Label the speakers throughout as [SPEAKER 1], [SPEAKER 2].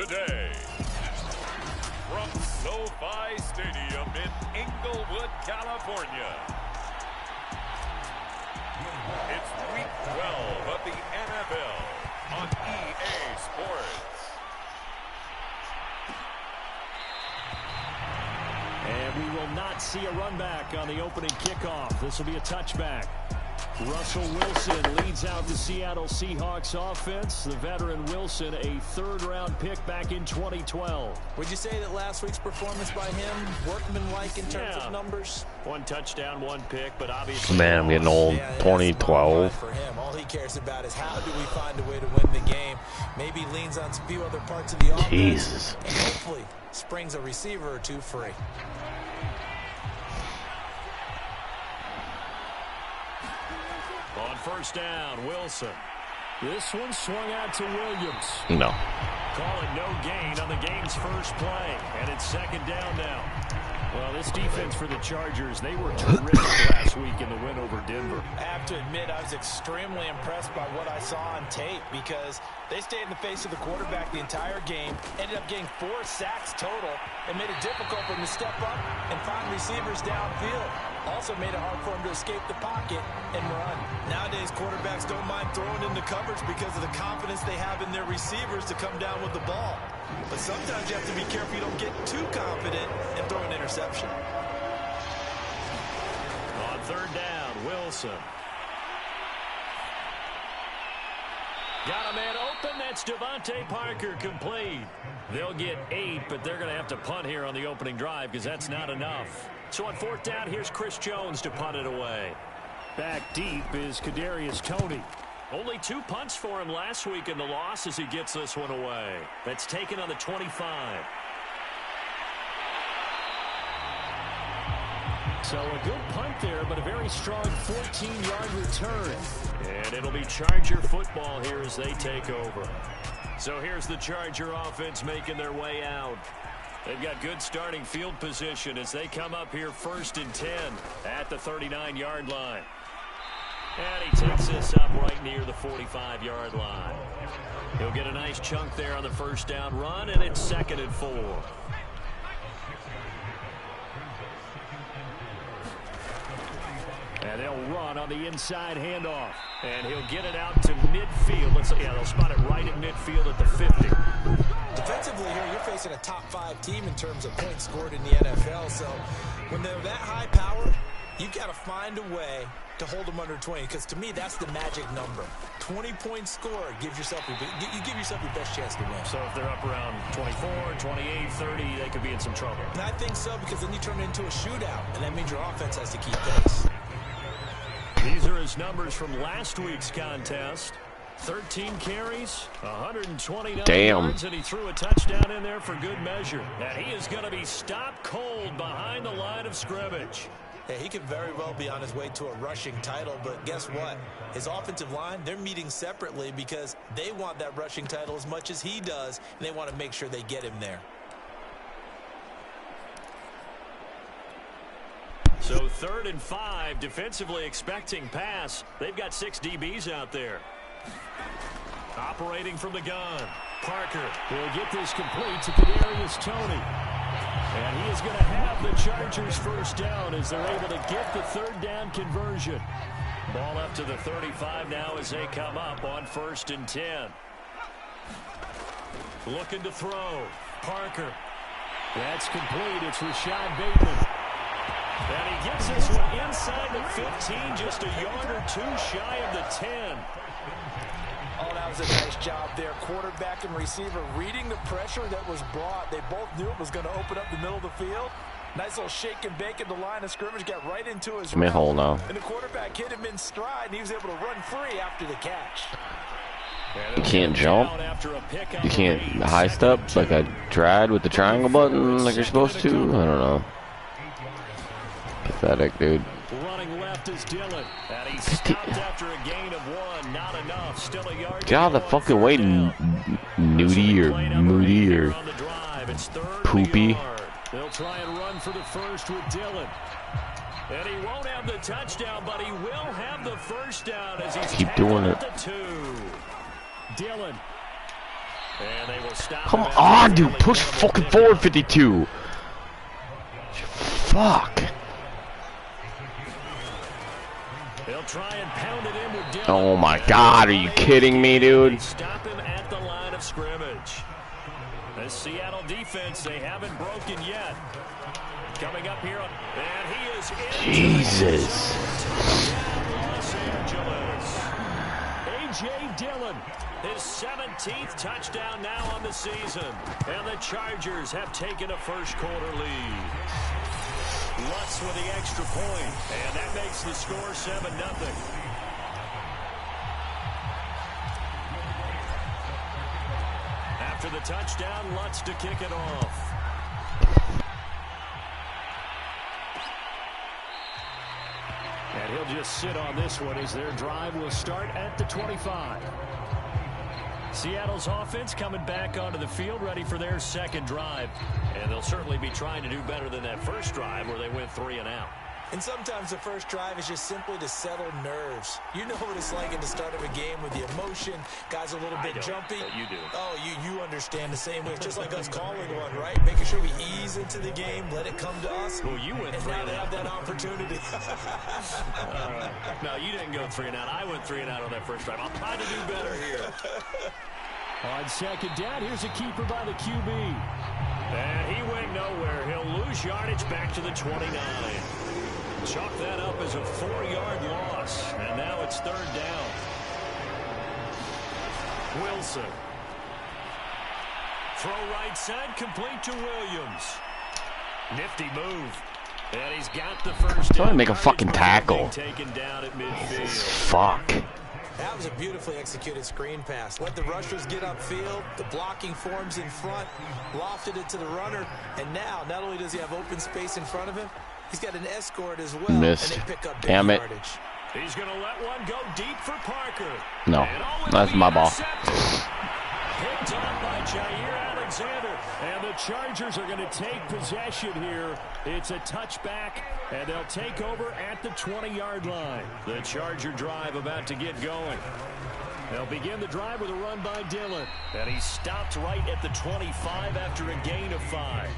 [SPEAKER 1] today. From SoFi Stadium in Inglewood, California. It's Week 12 of the NFL on EA Sports.
[SPEAKER 2] And we will not see a run back on the opening kickoff. This will be a touchback. Russell Wilson leads out the Seattle Seahawks offense. The veteran Wilson, a third-round pick back in 2012.
[SPEAKER 3] Would you say that last week's performance by him, workmanlike in terms of numbers?
[SPEAKER 2] One touchdown, one pick, but obviously...
[SPEAKER 4] Man, I'm getting old. 2012.
[SPEAKER 3] For him, all he cares about is how do we find a way to win the game. Maybe leans on a few other parts of the offense.
[SPEAKER 4] Jesus.
[SPEAKER 3] And hopefully springs a receiver or two free.
[SPEAKER 2] On first down, Wilson. This one swung out to Williams.
[SPEAKER 4] No.
[SPEAKER 2] Call it no gain on the game's first play. And it's second down now. Well, this defense for the Chargers, they were terrific last week in the win over Denver.
[SPEAKER 3] I have to admit, I was extremely impressed by what I saw on tape because they stayed in the face of the quarterback the entire game, ended up getting 4 sacks total, and made it difficult for him to step up and find receivers downfield. Also made it hard for him to escape the pocket and run. Nowadays, quarterbacks don't mind throwing into coverage because of the confidence they have in their receivers to come down with the ball. But sometimes you have to be careful you don't get too confident and throw an interception.
[SPEAKER 2] On third down, Wilson. Got a man open. That's Devontae Parker complete. They'll get 8, but they're going to have to punt here on the opening drive because that's not enough. So on fourth down, here's Chris Jones to punt it away. Back deep is Kadarius Toney. Only 2 punts for him last week in the loss as he gets this one away. That's taken on the 25. So a good punt there, but a very strong 14-yard return. And it'll be Charger football here as they take over. So here's the Charger offense making their way out. They've got good starting field position as they come up here 1st and 10 at the 39-yard line. And he takes this up right near the 45-yard line. He'll get a nice chunk there on the first down run, and it's 2nd and 4. And they'll run on the inside handoff. And he'll get it out to midfield. They'll spot it right at midfield at the 50.
[SPEAKER 3] Defensively here, you're facing a top 5 team in terms of points scored in the NFL. So when they're that high power, you got to find a way to hold them under 20, because to me, that's the magic number. 20 points scored gives yourself you give yourself your best chance to win.
[SPEAKER 2] So if they're up around 24, 28, 30, they could be in some trouble.
[SPEAKER 3] And I think so, because then you turn it into a shootout, and that means your offense has to keep pace.
[SPEAKER 2] These are his numbers from last week's contest. 13 carries, 129 yards, and he threw a touchdown in there for good measure. And he is going to be stopped cold behind the line of scrimmage.
[SPEAKER 3] Hey, he could very well be on his way to a rushing title, but guess what? His offensive line, they're meeting separately because they want that rushing title as much as he does, and they want to make sure they get him there.
[SPEAKER 2] So 3rd and 5, defensively expecting pass. They've got 6 DBs out there. Operating from the gun, Parker will get this complete to Kadarius Toney. And he is going to have the Chargers first down as they're able to get the 3rd down conversion. Ball up to the 35 now as they come up on 1st and 10. Looking to throw. Parker. That's complete. It's Rashad Bateman. And he gets this one inside the 15, just a yard or 2 shy of the 10.
[SPEAKER 3] Oh, that was a nice job there. Quarterback and receiver reading the pressure that was brought. They both knew it was going to open up the middle of the field. Nice little shake and bake at the line of scrimmage. Got right into his route.
[SPEAKER 4] Hole now.
[SPEAKER 3] And the quarterback hit him in stride, and he was able to run free after the catch.
[SPEAKER 4] You can't jump. You can't high step like I tried with the triangle button like you're supposed to. I don't know. Pathetic, dude.
[SPEAKER 2] Running left is Dillon. And he stopped after a gain of 1. Not enough. Still a yard.
[SPEAKER 4] Get out of the fucking way, Nudie or Moody or Poopy.
[SPEAKER 2] They'll try and run for the first with Dillon. And he won't have the touchdown, but he will have the first down as he's
[SPEAKER 4] keep doing it.
[SPEAKER 2] The 2. Dillon. And they will stop.
[SPEAKER 4] Come on, dude. Push fucking forward 52. Fuck.
[SPEAKER 2] They'll try and pound it in with Dillon.
[SPEAKER 4] Oh my God, are you kidding me, dude?
[SPEAKER 2] Stop him at the line of scrimmage. The Seattle defense, they haven't broken yet. Coming up here, and he is in.
[SPEAKER 4] Jesus.
[SPEAKER 2] Los Angeles. A.J. Dillon, his 17th touchdown now on the season. And the Chargers have taken a first-quarter lead. Lutz with the extra point, and that makes the score 7-0. After the touchdown, Lutz to kick it off. And he'll just sit on this one as their drive will start at the 25. Seattle's offense coming back onto the field, ready for their second drive. And they'll certainly be trying to do better than that first drive where they went 3 and out.
[SPEAKER 3] And sometimes the first drive is just simply to settle nerves. You know what it's like at the start of a game with the emotion. Guys a little bit jumpy.
[SPEAKER 2] You do.
[SPEAKER 3] Oh, you understand the same way. It's just like us calling one, right? Making sure we ease into the game, let it come to us.
[SPEAKER 2] Well, you went 3
[SPEAKER 3] and
[SPEAKER 2] and
[SPEAKER 3] now they
[SPEAKER 2] out.
[SPEAKER 3] have that opportunity.
[SPEAKER 2] No, you didn't go 3 and out. I went 3 and out on that first drive. I'll try to do better here.
[SPEAKER 5] On second down, here's a keeper by the QB.
[SPEAKER 2] And he went nowhere. He'll lose yardage back to the 29. Chalk that up as a 4-yard loss. And now it's 3rd down. Wilson. Throw right side, complete to Williams. Nifty move. And he's got the first down.
[SPEAKER 4] Somebody make a fucking tackle.
[SPEAKER 2] Taken down at midfield.
[SPEAKER 4] Fuck.
[SPEAKER 3] That was a beautifully executed screen pass. Let the rushers get upfield. The blocking forms in front. Lofted it to the runner. And now, not only does he have open space in front of him, he's got an escort as well.
[SPEAKER 4] Missed.
[SPEAKER 3] And they pick up big
[SPEAKER 4] Damn it.
[SPEAKER 3] yardage.
[SPEAKER 2] He's going to let one go deep for Parker.
[SPEAKER 4] No, that's my ball.
[SPEAKER 2] Picked on by Jair Alexander.
[SPEAKER 5] And the Chargers are going to take possession here. It's a touchback, and they'll take over at the 20-yard line.
[SPEAKER 2] The Charger drive about to get going.
[SPEAKER 5] They'll begin the drive with a run by Dillon.
[SPEAKER 2] And he stopped right at the 25 after a gain of 5.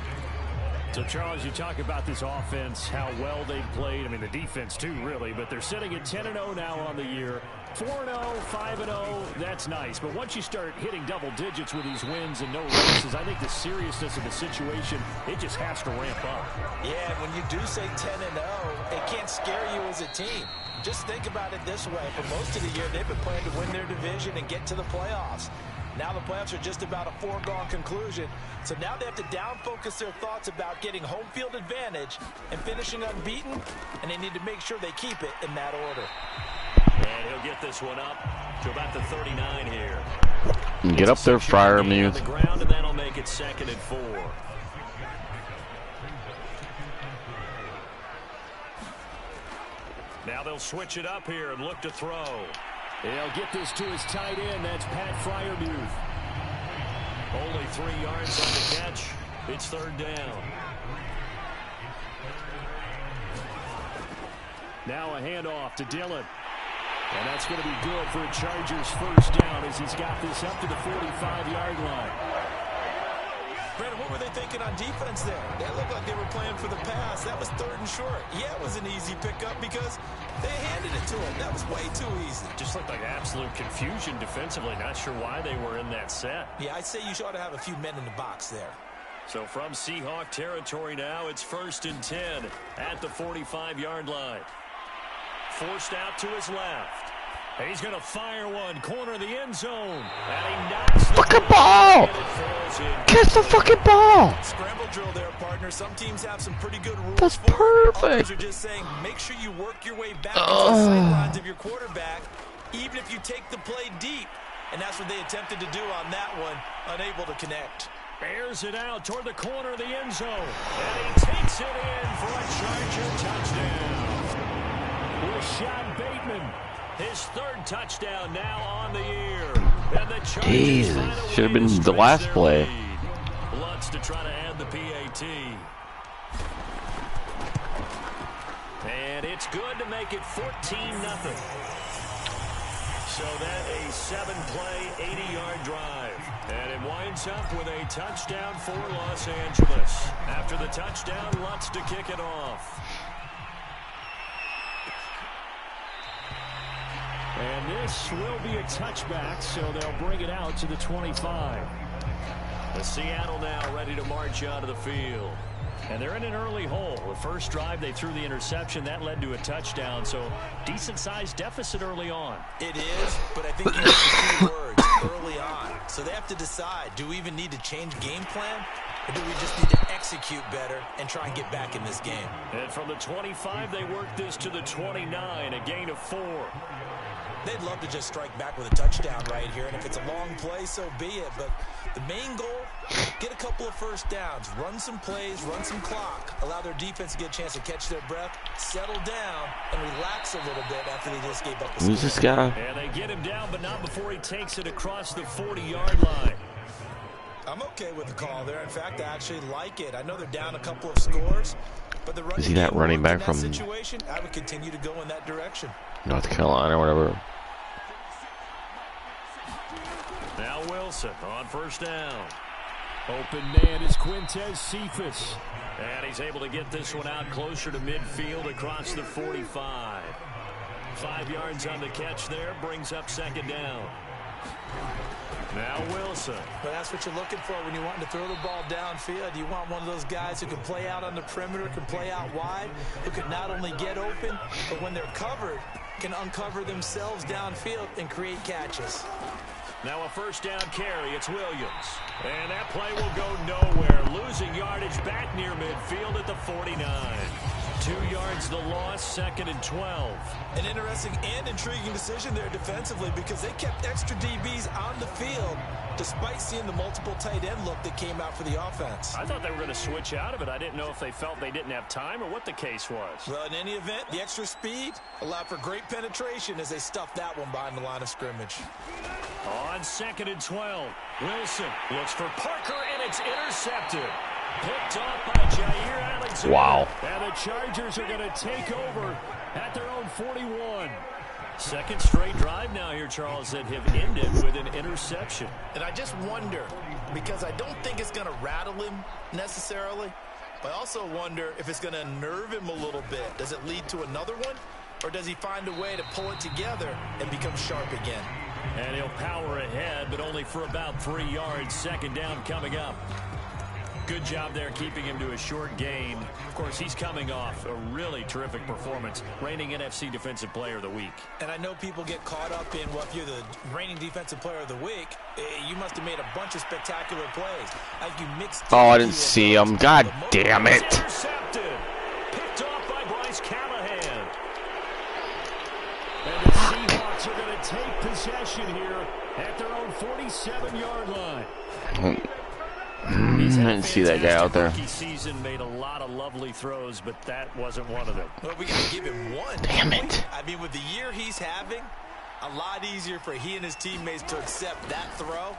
[SPEAKER 5] So, Charles, you talk about this offense, how well they've played. I mean, the defense, too, really. But they're sitting at 10-0 now on the year. 4-0, 5-0, that's nice. But once you start hitting double digits with these wins and no losses, I think the seriousness of the situation, it just has to ramp up.
[SPEAKER 3] Yeah, when you do say 10-0, it can't scare you as a team. Just think about it this way. For most of the year, they've been playing to win their division and get to the playoffs. Now the playoffs are just about a foregone conclusion. So now they have to down-focus their thoughts about getting home field advantage and finishing unbeaten, and they need to make sure they keep it in that order.
[SPEAKER 2] And he'll get this one up to about the 39 here.
[SPEAKER 4] Get up there, Fryer Muse.
[SPEAKER 2] The ground, and that'll make it 2nd and 4. Now they'll switch it up here and look to throw.
[SPEAKER 5] He'll get this to his tight end. That's Pat Freiermuth.
[SPEAKER 2] Only 3 yards on the catch. It's 3rd down.
[SPEAKER 5] Now a handoff to Dillon. And that's going to be good for a Chargers first down as he's got this up to the 45-yard line.
[SPEAKER 3] Brandon, what were they thinking on defense there? They looked like they were playing for the pass. That was 3rd and short. Yeah, it was an easy pickup because they handed it to him. That was way too easy.
[SPEAKER 2] Just looked like absolute confusion defensively. Not sure why they were in that set.
[SPEAKER 3] Yeah, I'd say you ought to have a few men in the box there.
[SPEAKER 2] So from Seahawk territory now, it's 1st and 10 at the 45-yard line. Forced out to his left. And he's going to fire one. Corner of the end zone. And he knocks the
[SPEAKER 4] Fucking ball! Catch the fucking ball!
[SPEAKER 3] Scramble drill there, partner. Some teams have some pretty good rules.
[SPEAKER 4] That's
[SPEAKER 3] for it.
[SPEAKER 4] perfect.
[SPEAKER 3] Others are just saying, make sure you work your way back into the sidelines of your quarterback, even if you take the play deep. And that's what they attempted to do on that one, unable to connect.
[SPEAKER 2] Bears it out toward the corner of the end zone. And he takes it in for a Charger touchdown.
[SPEAKER 5] Rashad Bateman.
[SPEAKER 2] His 3rd touchdown now on the year. And the Chargers
[SPEAKER 4] Jesus, should have been the last play.
[SPEAKER 2] Lutz to try to add the PAT. And it's good to make it 14-0. So that a 7-play, 80-yard drive. And in one winds up with a touchdown for Los Angeles. After the touchdown, Lutz to kick it off.
[SPEAKER 5] And this will be a touchback, so they'll bring it out to the 25.
[SPEAKER 2] The Seattle now ready to march onto the field.
[SPEAKER 5] And they're in an early hole. The first drive, they threw the interception. That led to a touchdown, so decent-sized deficit early on.
[SPEAKER 3] It is, but I think you have the key words, early on. So they have to decide, do we even need to change game plan, or do we just need to execute better and try and get back in this game?
[SPEAKER 2] And from the 25, they work this to the 29, a gain of 4.
[SPEAKER 3] They'd love to just strike back with a touchdown right here, and if it's a long play, so be it. But the main goal, get a couple of first downs, run some plays, run some clock, allow their defense to get a chance to catch their breath, settle down, and relax a little bit after they just gave up a score.
[SPEAKER 4] Who's this guy?
[SPEAKER 5] And they get him down, but not before he takes it across the 40-yard line.
[SPEAKER 3] I'm okay with the call there. In fact, I actually like it. I know they're down a couple of scores, but the running
[SPEAKER 4] Is he that running back from
[SPEAKER 3] situation, I would continue to go in that direction.
[SPEAKER 4] North Carolina or whatever?
[SPEAKER 2] Now Wilson on first down.
[SPEAKER 5] Open man is Quintez Cephas.
[SPEAKER 2] And he's able to get this one out closer to midfield across the 45. 5 yards on the catch there, brings up second down. Now Wilson.
[SPEAKER 3] But that's what you're looking for when you want to throw the ball downfield. You want one of those guys who can play out on the perimeter, can play out wide, who can not only get open, but when they're covered, can uncover themselves downfield and create catches.
[SPEAKER 2] Now a first down carry. It's Williams. And that play will go nowhere. Losing yardage back near midfield at the 49. 2 yards the loss, second and 12.
[SPEAKER 3] An interesting and intriguing decision there defensively because they kept extra DBs on the field despite seeing the multiple tight end look that came out for the offense.
[SPEAKER 5] I thought they were going to switch out of it. I didn't know if they felt they didn't have time or what the case was.
[SPEAKER 3] Well, in any event, the extra speed allowed for great penetration as they stuffed that one behind the line of scrimmage.
[SPEAKER 2] On second and 12, Wilson looks for Parker, and it's intercepted. Picked off by Jair Alexander.
[SPEAKER 4] Wow.
[SPEAKER 5] And the Chargers are going to take over at their own 41.
[SPEAKER 2] Second straight drive now here, Charles, that have ended with an interception.
[SPEAKER 3] And I just wonder, because I don't think it's going to rattle him necessarily, but I also wonder if it's going to unnerve him a little bit. Does it lead to another one, or does he find a way to pull it together and become sharp again?
[SPEAKER 2] And he'll power ahead, but only for about 3 yards. Second down coming up. Good job there keeping him to a short gain. Of course, he's coming off a really terrific performance, reigning NFC Defensive Player of the Week.
[SPEAKER 3] And I know people get caught up in, well, if you're the reigning Defensive Player of the Week, you must have made a bunch of spectacular plays. Like you mixed.
[SPEAKER 4] Oh, I didn't see him. God damn it.
[SPEAKER 2] Intercepted. Picked off by Bryce Callahan.
[SPEAKER 5] And the Seahawks are going to take possession here at their own 47-yard line.
[SPEAKER 4] I didn't see that guy out there.
[SPEAKER 2] Season made a lot of lovely throws, but that wasn't one of them.
[SPEAKER 3] Well, we got to give him one.
[SPEAKER 4] Damn it.
[SPEAKER 3] I mean, with the year he's having, a lot easier for he and his teammates to accept that throw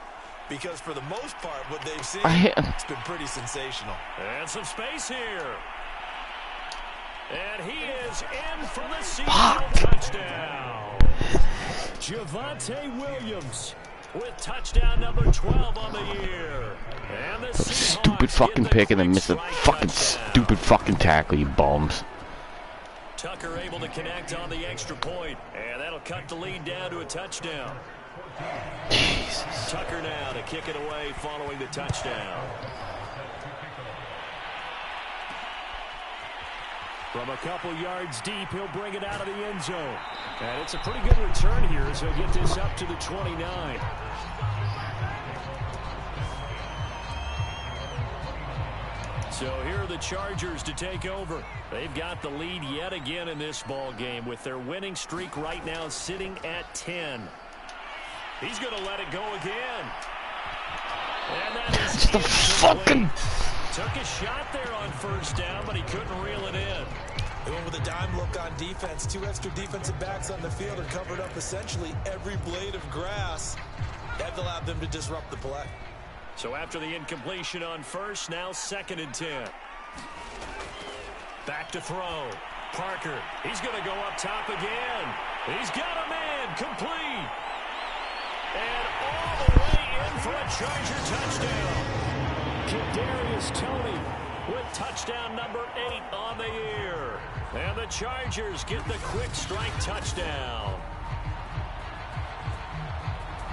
[SPEAKER 3] because for the most part, what they've seen, it's been pretty sensational.
[SPEAKER 2] And some space here. And he is in for the Seattle touchdown. Javonte Williams with touchdown number 12 on the year. And the
[SPEAKER 4] Stupid fucking pick and then miss a fucking stupid fucking tackle, you bums.
[SPEAKER 2] Tucker able to connect on the extra point, and that'll cut the lead down to a touchdown.
[SPEAKER 4] Jesus.
[SPEAKER 2] Tucker now to kick it away following the touchdown.
[SPEAKER 5] From a couple yards deep, he'll bring it out of the end zone. And it's a pretty good return here as he'll get this up to the 29.
[SPEAKER 2] So here are the Chargers to take over. They've got the lead yet again in this ball game with their winning streak right now sitting at 10. He's going to let it go again. And that is
[SPEAKER 4] Just the fucking...
[SPEAKER 2] Took a shot there on first down, but he couldn't reel it in.
[SPEAKER 3] They went with a dime look on defense. 2 extra defensive backs on the field and covered up essentially every blade of grass. That allowed them to disrupt the play.
[SPEAKER 2] So after the incompletion on first, now second and 10. Back to throw. Parker, he's going to go up top again. He's got a man, complete. And all the way in for a
[SPEAKER 5] Charger touchdown. Kadarius Toney with touchdown number 8 on the year. And the Chargers get the quick strike touchdown.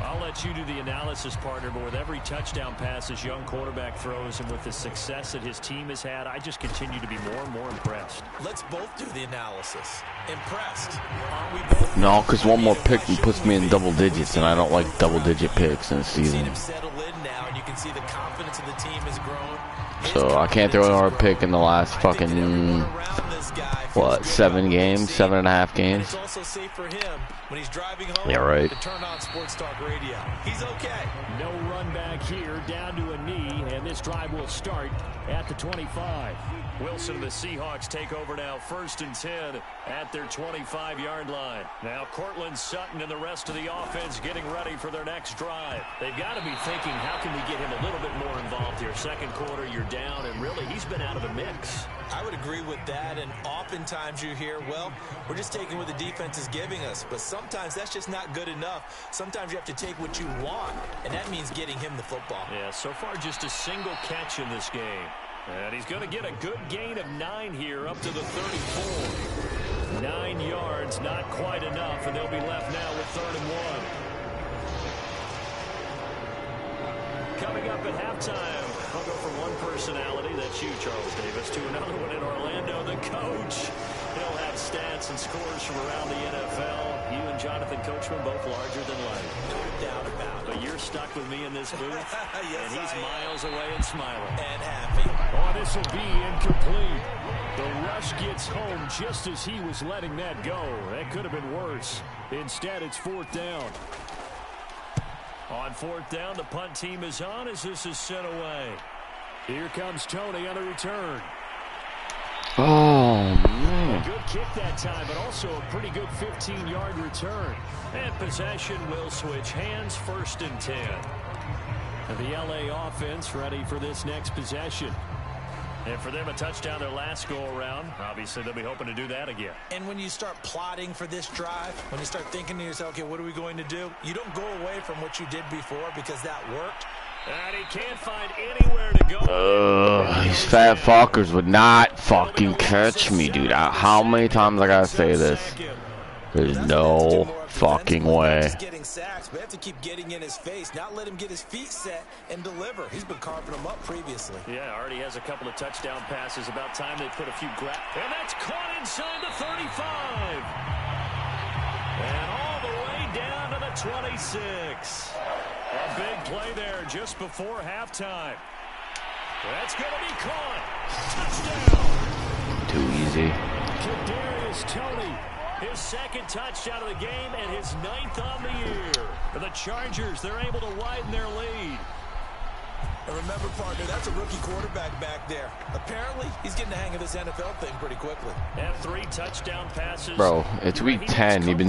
[SPEAKER 5] I'll let you do the analysis, partner, but with every touchdown pass this young quarterback throws and with the success that his team has had, I just continue to be more and more impressed.
[SPEAKER 3] Let's both do the analysis. Impressed. Aren't we both?
[SPEAKER 4] No, because one more pick puts me in double digits, and I don't like double-digit picks in the season.
[SPEAKER 3] You've seen him settle in now, and you can see the confidence of the team has grown.
[SPEAKER 4] So I can't throw another pick in the last fucking, what, 7 games, 7.5 games?
[SPEAKER 3] It's also safe for him when he's driving home.
[SPEAKER 4] Yeah, right.
[SPEAKER 3] To turn on Sports Talk Radio. He's okay.
[SPEAKER 5] No run back here, down to a knee, and this drive will start at the 25. Wilson and the Seahawks take over now, 1st and 10 at their 25-yard line. Now Cortland Sutton and the rest of the offense getting ready for their next drive. They've got to be thinking, how can we get him a little bit more involved here? Second quarter, you're down, and really, he's been out of the mix.
[SPEAKER 3] I would agree with that, and oftentimes you hear, well, we're just taking what the defense is giving us, but sometimes that's just not good enough. Sometimes you have to take what you want, and that means getting him the football.
[SPEAKER 5] Yeah, so far just a single catch in this game. And he's going to get a good gain of 9 here up to the 34. 9 yards, not quite enough, and they'll be left now with 3rd and 1. Coming up at halftime, I'll go from one personality, that's you, Charles Davis, to another one in Orlando, the coach. He'll have stats and scores from around the NFL. You and Jonathan Coachman both larger than life.
[SPEAKER 3] No doubt about it.
[SPEAKER 5] But you're stuck with me in this booth,
[SPEAKER 3] Yes,
[SPEAKER 5] and he's
[SPEAKER 3] I am.
[SPEAKER 5] miles away and smiling.
[SPEAKER 3] And happy.
[SPEAKER 5] Oh, this will be incomplete. The rush gets home just as he was letting that go. That could have been worse. Instead, it's 4th down. On 4th down, the punt team is on as this is sent away. Here comes Toney on the return.
[SPEAKER 4] Oh, man.
[SPEAKER 5] A good kick that time, but also a pretty good 15-yard return. And possession will switch hands, 1st and 10. And the LA offense ready for this next possession. And for them, a touchdown their last go-around. Obviously, they'll be hoping to do that again.
[SPEAKER 3] And when you start plotting for this drive, when you start thinking to yourself, okay, what are we going to do? You don't go away from what you did before because that worked.
[SPEAKER 5] And he can't find anywhere to go.
[SPEAKER 4] These fat fuckers would not fucking catch me, dude. How many times I gotta say this? There's no fucking way.
[SPEAKER 3] He's getting sacks, but have to keep getting in his face, not let him get his feet set and deliver. He's been carving them up previously.
[SPEAKER 5] Yeah, already has a couple of touchdown passes. About time they put a few and that's caught inside the 35. And all the way down to the 26. A big play there just before halftime. That's going to be caught. Touchdown.
[SPEAKER 4] Too easy.
[SPEAKER 5] Kadarius Toney, his 2nd touchdown of the game and his 9th on the year. For the Chargers, they're able to widen their lead.
[SPEAKER 3] And remember, partner, that's a rookie quarterback back there. Apparently, he's getting the hang of this NFL thing pretty quickly.
[SPEAKER 5] And 3 touchdown passes.
[SPEAKER 4] Bro, it's week 10. You've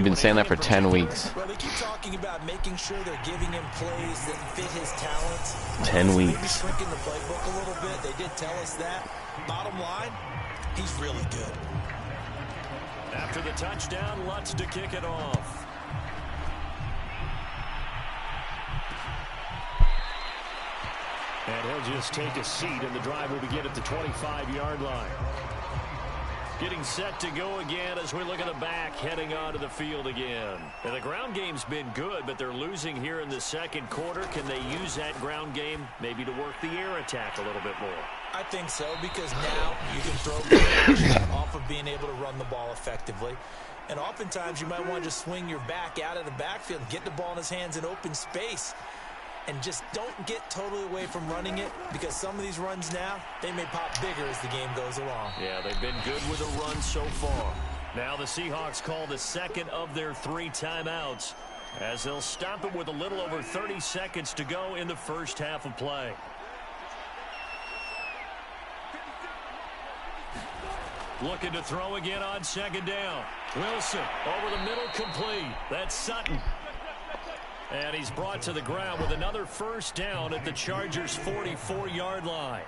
[SPEAKER 4] been saying that for 10 weeks.
[SPEAKER 3] Well, they keep talking about making sure they're giving him plays that fit his talents.
[SPEAKER 4] 10 weeks.
[SPEAKER 3] Maybe shrinking the playbook a little bit. They did tell us that. Bottom line, he's really good.
[SPEAKER 5] After the touchdown, Lutz to kick it off. And he'll just take a seat, and the drive will begin at the 25-yard line. Getting set to go again as we look at the back, heading onto the field again. And the ground game's been good, but they're losing here in the 2nd quarter. Can they use that ground game maybe to work the air attack a little bit more?
[SPEAKER 3] I think so, because now you can throw off of being able to run the ball effectively. And oftentimes you might want to just swing your back out of the backfield and get the ball in his hands in open space. And just don't get totally away from running it, because some of these runs now, they may pop bigger as the game goes along.
[SPEAKER 5] Yeah, they've been good with a run so far. Now the Seahawks call the 2nd of their 3 timeouts as they'll stop it with a little over 30 seconds to go in the first half of play. Looking to throw again on 2nd down. Wilson over the middle, complete. That's Sutton. And he's brought to the ground with another 1st down at the Chargers' 44-yard line.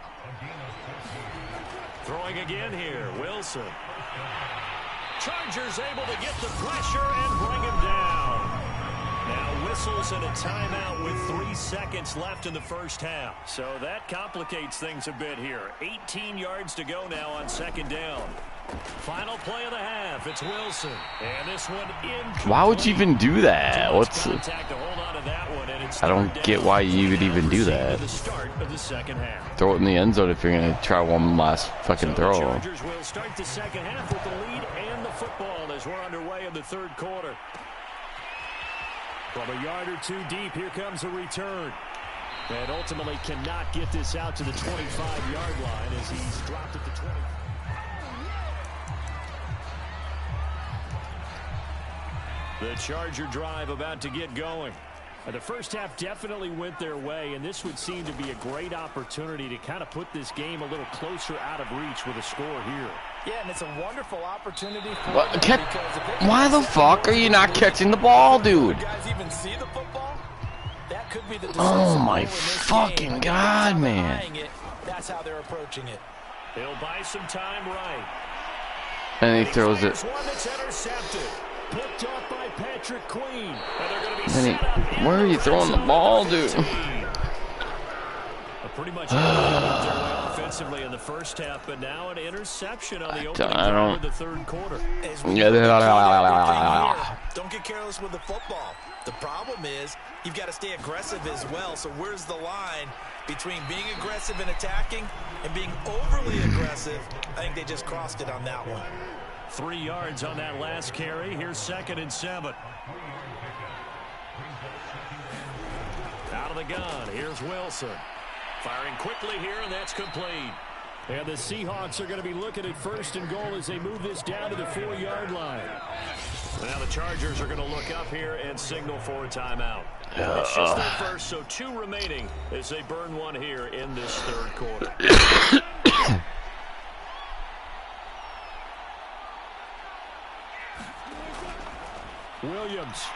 [SPEAKER 5] Throwing again here, Wilson. Chargers able to get the pressure and bring him down. Now whistles and a timeout with 3 seconds left in the first half. So that complicates things a bit here. 18 yards to go now on second down. Final play of the half. It's Wilson. And this one in.
[SPEAKER 4] Why would you even do that? What's the... I don't get why you would even do that. Throw it in the end zone if you're going to try one last fucking throw.
[SPEAKER 5] The Chargers will start the second half with the lead and the football as we're underway in the third quarter. From a yard or two deep, here comes a return. And ultimately cannot get this out to the 25-yard line as he's dropped at the 20. The Charger drive about to get going. The first half definitely went their way, and this would seem to be a great opportunity to kind of put this game a little closer out of reach with a score here.
[SPEAKER 3] Yeah, and it's a wonderful opportunity for
[SPEAKER 4] why the fuck are you not catching the ball, dude?
[SPEAKER 3] Guys even see the football? That could be the
[SPEAKER 4] oh my fucking god, man.
[SPEAKER 3] That's how they're approaching it.
[SPEAKER 5] He'll buy some time right.
[SPEAKER 4] And he throws it.
[SPEAKER 5] One that's intercepted. Picked up by Patrick Queen.
[SPEAKER 4] Where are you throwing the ball, dude?
[SPEAKER 5] Pretty much offensively in the first half, but now an interception on the opening drive of the third quarter.
[SPEAKER 3] Don't get careless with the football. The problem is you've got to stay aggressive as well. So where's the line between being aggressive and attacking and being overly aggressive? I think they just crossed it on that one.
[SPEAKER 5] 3 yards on that last carry. Here's 2nd and 7. Out of the gun. Here's Wilson. Firing quickly here, and that's complete. And the Seahawks are going to be looking at 1st and goal as they move this down to the 4-yard line. Now the Chargers are going to look up here and signal for a timeout. It's just their first, so 2 remaining as they burn one here in this third quarter. Williams.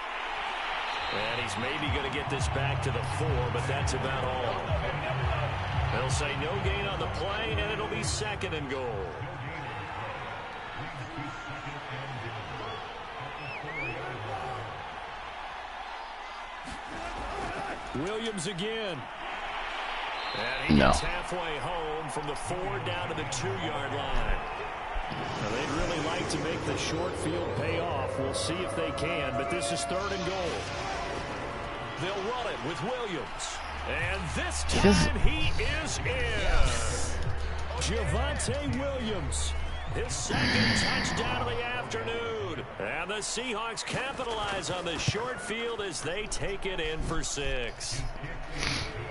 [SPEAKER 5] And he's maybe going to get this back to the 4, but that's about all. They'll say no gain on the play, and it'll be 2nd and goal. Williams again. And he gets halfway home from the 4 down to the 2-yard line. Now, they'd really like to make the short field pay off. We'll see if they can, but this is 3rd and goal. They'll run it with Williams. And this time he is in. Javonte Williams. His 2nd touchdown of the afternoon. And the Seahawks capitalize on the short field as they take it in for 6.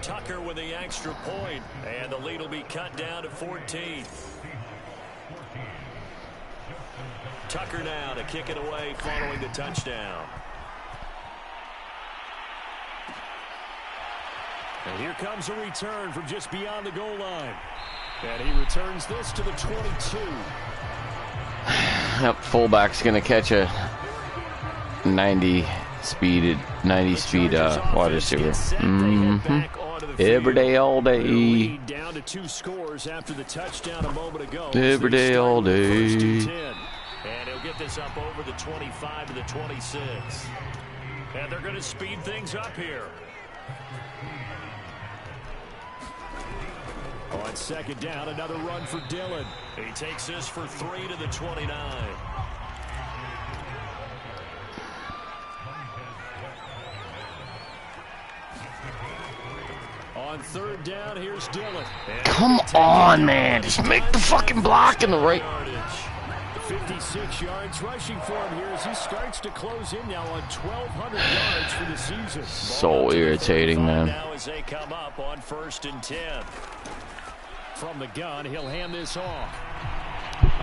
[SPEAKER 5] Tucker with the extra point. And the lead will be cut down to 14. Tucker now to kick it away following the touchdown. And here comes a return from just beyond the goal line. And he returns this to the 22.
[SPEAKER 4] Yep, fullback's going to catch a 90 speed wide receiver. Every day, all day.
[SPEAKER 5] Down to 2 scores after the touchdown a moment ago.
[SPEAKER 4] Every day, all day.
[SPEAKER 5] And he'll get this up over the 25 to the 26. And they're going to speed things up here. On 2nd down, another run for Dillon. He takes this for 3 to the 29. On 3rd down, here's Dillon.
[SPEAKER 4] Come on, man. Just make the fucking block in the right.
[SPEAKER 5] 56 yards rushing for him here as he starts to close in now on 1,200 yards for the season.
[SPEAKER 4] So irritating, man.
[SPEAKER 5] Now as they come up on 1st and 10. From the gun, he'll hand this off.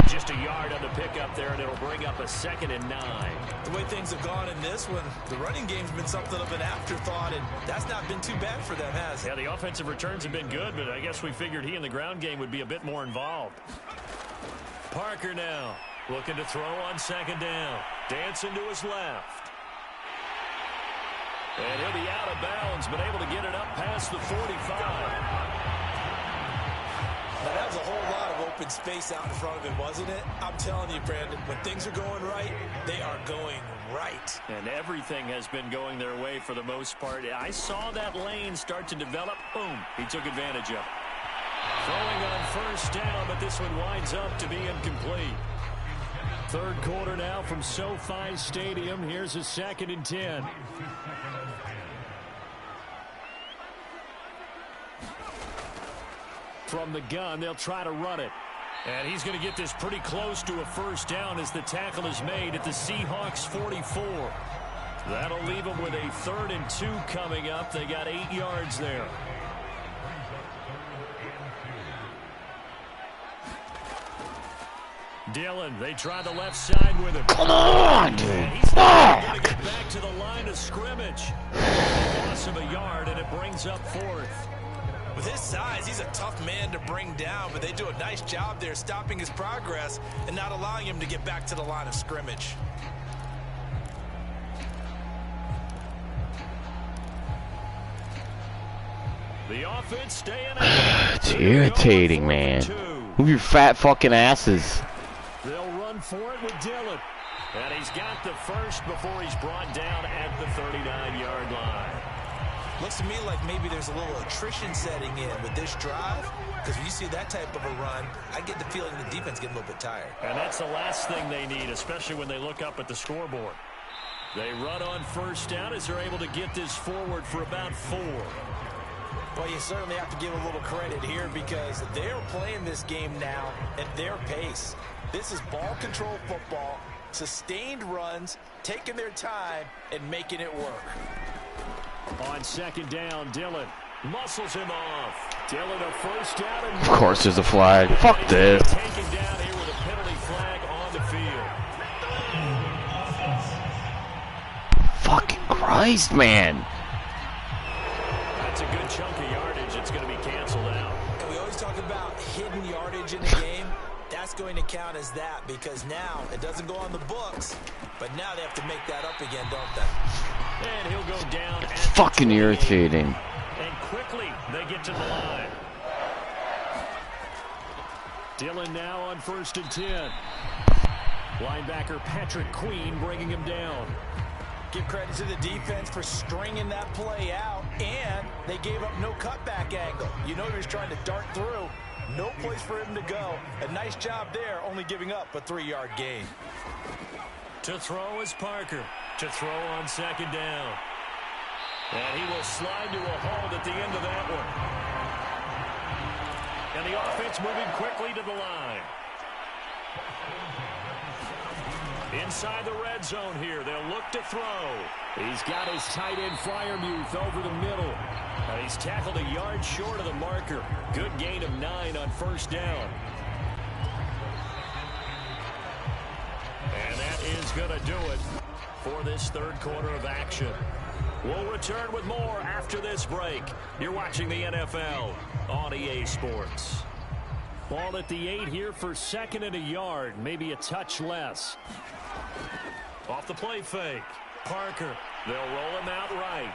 [SPEAKER 5] Just a yard on the pickup there, and it'll bring up a 2nd and 9.
[SPEAKER 3] The way things have gone in this one, the running game's been something of an afterthought, and that's not been too bad for them, has it?
[SPEAKER 5] Yeah, the offensive returns have been good, but I guess we figured he in the ground game would be a bit more involved. Parker now looking to throw on 2nd down. Dancing to his left. And he'll be out of bounds, but able to get it up past the 45.
[SPEAKER 3] Now, that was a whole lot of open space out in front of him, wasn't it? I'm telling you, Brandon, when things are going right, they are going right.
[SPEAKER 5] And everything has been going their way for the most part. I saw that lane start to develop. Boom, he took advantage of it. Throwing on first down, but this one winds up to be incomplete. Third quarter now from SoFi Stadium. Here's a 2nd and 10. From the gun, they'll try to run it. And he's going to get this pretty close to a first down as the tackle is made at the Seahawks 44. That'll leave them with a 3rd and 2 coming up. They got 8 yards there. Dillon, they try the left side with him.
[SPEAKER 4] Come on, dude.
[SPEAKER 5] And he's going to get back to the line of scrimmage. Loss of a yard, and it brings up 4th.
[SPEAKER 3] With his size, he's a tough man to bring down, but they do a nice job there stopping his progress and not allowing him to get back to the line of scrimmage.
[SPEAKER 5] The offense staying
[SPEAKER 4] It's irritating, man. Move your fat fucking asses.
[SPEAKER 5] They'll run for it with Dillon. And he's got the first before he's brought down at the 39-yard line.
[SPEAKER 3] Looks to me like maybe there's a little attrition setting in with this drive, because when you see that type of a run, I get the feeling the defense getting a little bit tired. And
[SPEAKER 5] that's the last thing they need, especially when they look up at the scoreboard. They run on first down as they're able to get this forward for about 4.
[SPEAKER 3] Well, you certainly have to give a little credit here because they're playing this game now at their pace. This is ball control football, sustained runs, taking their time, and making it work.
[SPEAKER 5] On 2nd down, Dillon muscles him off. Dillon a first down.
[SPEAKER 4] Of course there's a flag. Fuck this.
[SPEAKER 5] Taken down here with a penalty flag on the field.
[SPEAKER 4] Fucking Christ, man.
[SPEAKER 5] That's a good chunk of yardage. It's going to be canceled out.
[SPEAKER 3] And we always talk about hidden yardage in the game. That's going to count as that because now it doesn't go on the books, but now they have to make that up again, don't they?
[SPEAKER 5] And he'll go down.
[SPEAKER 4] It's fucking irritating.
[SPEAKER 5] And quickly they get to the line. Dillon now on 1st and 10. Linebacker Patrick Queen bringing him down.
[SPEAKER 3] Give credit to the defense for stringing that play out, and they gave up no cutback angle. You know he was trying to dart through. No place for him to go. A nice job there, only giving up a 3-yard gain.
[SPEAKER 5] To throw is Parker. To throw on 2nd down. And he will slide to a halt at the end of that one. And the offense moving quickly to the line. Inside the red zone here, they'll look to throw. He's got his tight end Fryermuth over the middle. And he's tackled a yard short of the marker. Good gain of 9 on 1st down. And that is going to do it for this 3rd quarter of action. We'll return with more after this break. You're watching the NFL on EA Sports. Ball at the 8 here for 2nd and a yard, maybe a touch less. Off the play fake. Parker, they'll roll him out right.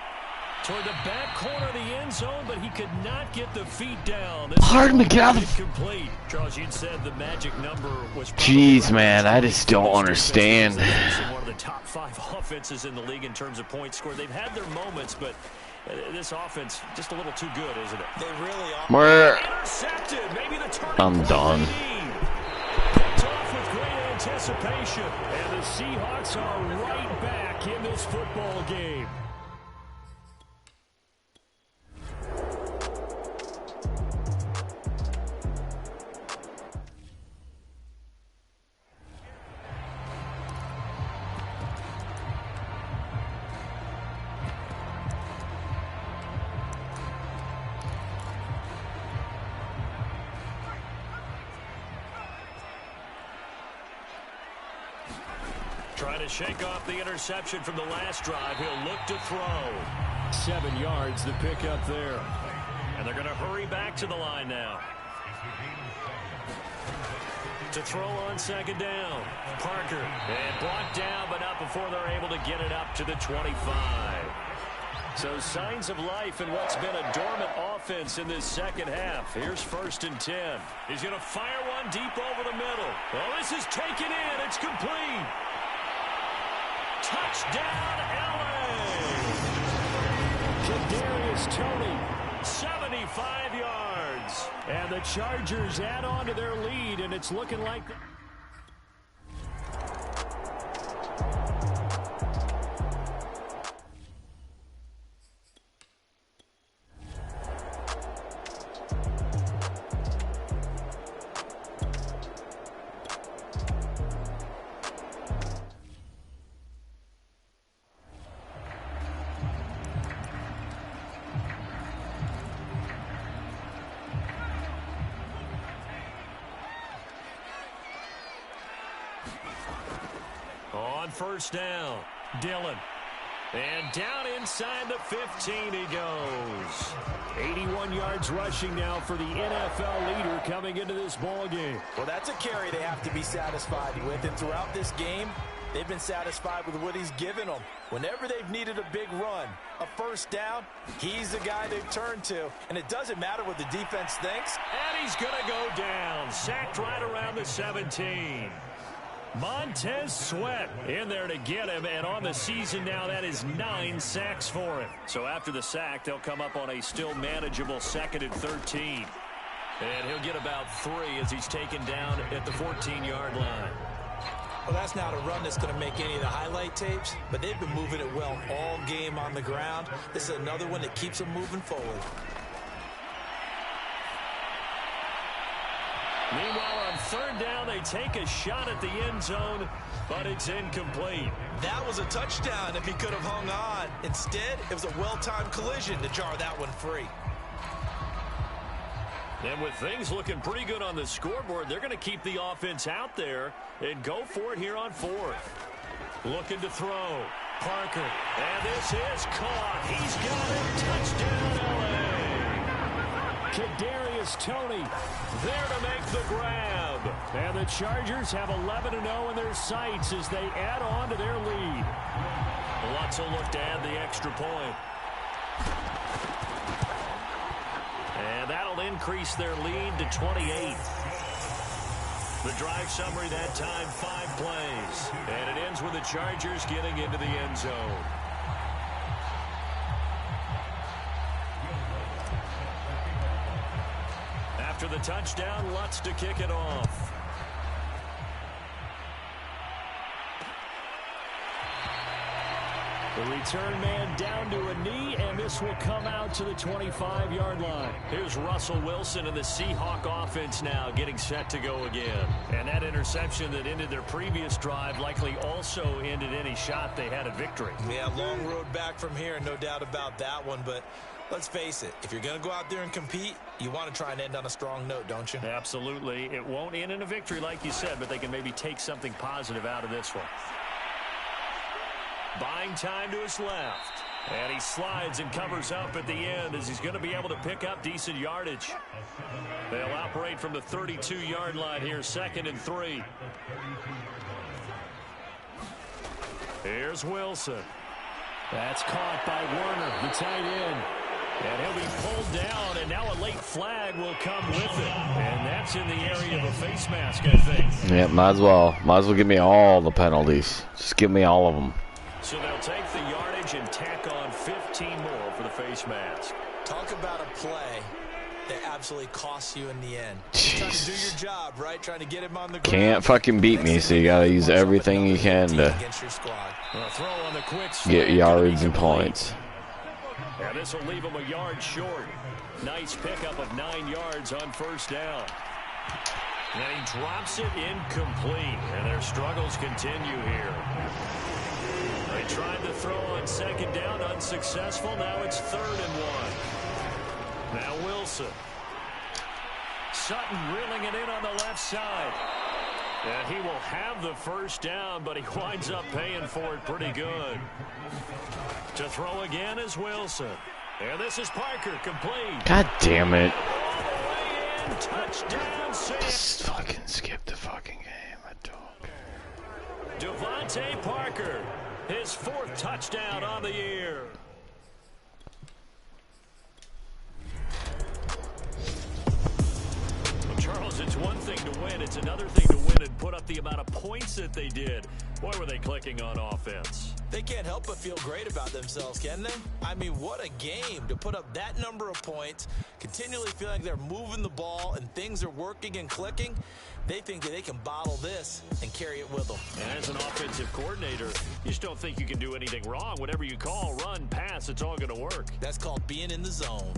[SPEAKER 5] Toward the back corner of the end zone, but he could not get the feet down.
[SPEAKER 4] Pardon me, get out of
[SPEAKER 5] incomplete. Charles, you said the magic number was...
[SPEAKER 4] Jeez, man, I just don't understand.
[SPEAKER 5] One of the top 5 offenses in the league in terms of points scored. They've had their moments, but this offense just a little too good, isn't it?
[SPEAKER 3] They really are.
[SPEAKER 5] Intercepted. Maybe the turning
[SPEAKER 4] I'm done.
[SPEAKER 5] Picked off with great anticipation. And the Seahawks are right back in this football game. Trying to shake off the interception from the last drive. He'll look to throw. 7 yards, the pickup there. And they're going to hurry back to the line now. To throw on 2nd down. Parker. And blocked down, but not before they're able to get it up to the 25. So signs of life in what's been a dormant offense in this second half. Here's 1st and 10. He's going to fire one deep over the middle. Well, this is taken in. It's complete. Touchdown, LA. Kadarius Toney, 75 yards. And the Chargers add on to their lead, and it's looking like... On 1st down, Dillon. And down inside the 15 he goes. 81 yards rushing now for the NFL leader coming into this ball game.
[SPEAKER 3] Well, that's a carry they have to be satisfied with. And throughout this game, they've been satisfied with what he's given them. Whenever they've needed a big run, a 1st down, he's the guy they've turned to. And it doesn't matter what the defense thinks.
[SPEAKER 5] And he's going to go down. Sacked right around the 17. Montez Sweat in there to get him, and on the season now, that is 9 sacks for him. So after the sack, they'll come up on a still manageable 2nd and 13. And he'll get about 3 as he's taken down at the 14-yard line.
[SPEAKER 3] Well, that's not a run that's going to make any of the highlight tapes, but they've been moving it well all game on the ground. This is another one that keeps them moving forward.
[SPEAKER 5] Meanwhile, on 3rd down, they take a shot at the end zone, but it's incomplete.
[SPEAKER 3] That was a touchdown if he could have hung on. Instead, it was a well-timed collision to jar that one free.
[SPEAKER 5] And with things looking pretty good on the scoreboard, they're going to keep the offense out there and go for it here on 4th. Looking to throw. Parker. And this is caught. He's got it. Touchdown, LA. Kadarius Toney there to make the grab. And the Chargers have 11-0 in their sights as they add on to their lead. Lutz will look to add the extra point. And that'll increase their lead to 28. The drive summary that time, 5 plays. And it ends with the Chargers getting into the end zone. After the touchdown, Lutz to kick it off. The return man down to a knee, and this will come out to the 25-yard line. Here's Russell Wilson and the Seahawk offense now getting set to go again. And that interception that ended their previous drive likely also ended any shot they had at victory.
[SPEAKER 3] Yeah, long road back from here, no doubt about that one, but let's face it, if you're going to go out there and compete, you want to try and end on a strong note, don't you?
[SPEAKER 5] Absolutely. It won't end in a victory like you said, but they can maybe take something positive out of this one. Buying time to his left. And he slides and covers up at the end as he's going to be able to pick up decent yardage. They'll operate from the 32-yard line here, 2nd and 3. Here's Wilson. That's caught by Werner, the tight end. And he'll be pulled down, and now a late flag will come with it. And that's in the area of a face mask, I think.
[SPEAKER 4] Yeah, might as well. Might as well give me all the penalties. Just give me all of them.
[SPEAKER 5] So they'll take the yardage and tack on 15 more for the face mask.
[SPEAKER 3] Talk about a play that absolutely costs you in the end.
[SPEAKER 4] Jeez.
[SPEAKER 3] Trying to do your job, right? Trying to get him on the ground.
[SPEAKER 4] Can't fucking beat me, so you gotta use everything you can to get yards and points.
[SPEAKER 5] Yeah, this will leave him a yard short. Nice pickup of 9 yards on 1st down. And he drops it incomplete, and their struggles continue here. They tried to throw on 2nd down, unsuccessful. Now it's 3rd and 1. Now Wilson. Sutton reeling it in on the left side. And he will have the 1st down, but he winds up paying for it pretty good. To throw again is Wilson. And this is Parker, complete.
[SPEAKER 4] God damn it.
[SPEAKER 5] All the way in, touchdown,
[SPEAKER 4] Just fucking skip the fucking game, I don't.
[SPEAKER 5] Devontae Parker, his 4th touchdown on the year.
[SPEAKER 2] it's another thing to win and put up the amount of points that they did. Boy, were they clicking on offense.
[SPEAKER 3] They can't help but feel great about themselves, can they? I mean, what a game to put up that number of points, continually feeling like they're moving the ball and things are working and clicking. They think that they can bottle this and carry it with them.
[SPEAKER 2] And as an offensive coordinator, you just don't think you can do anything wrong. Whatever you call, run, pass, it's all going to work.
[SPEAKER 3] That's called being in the zone.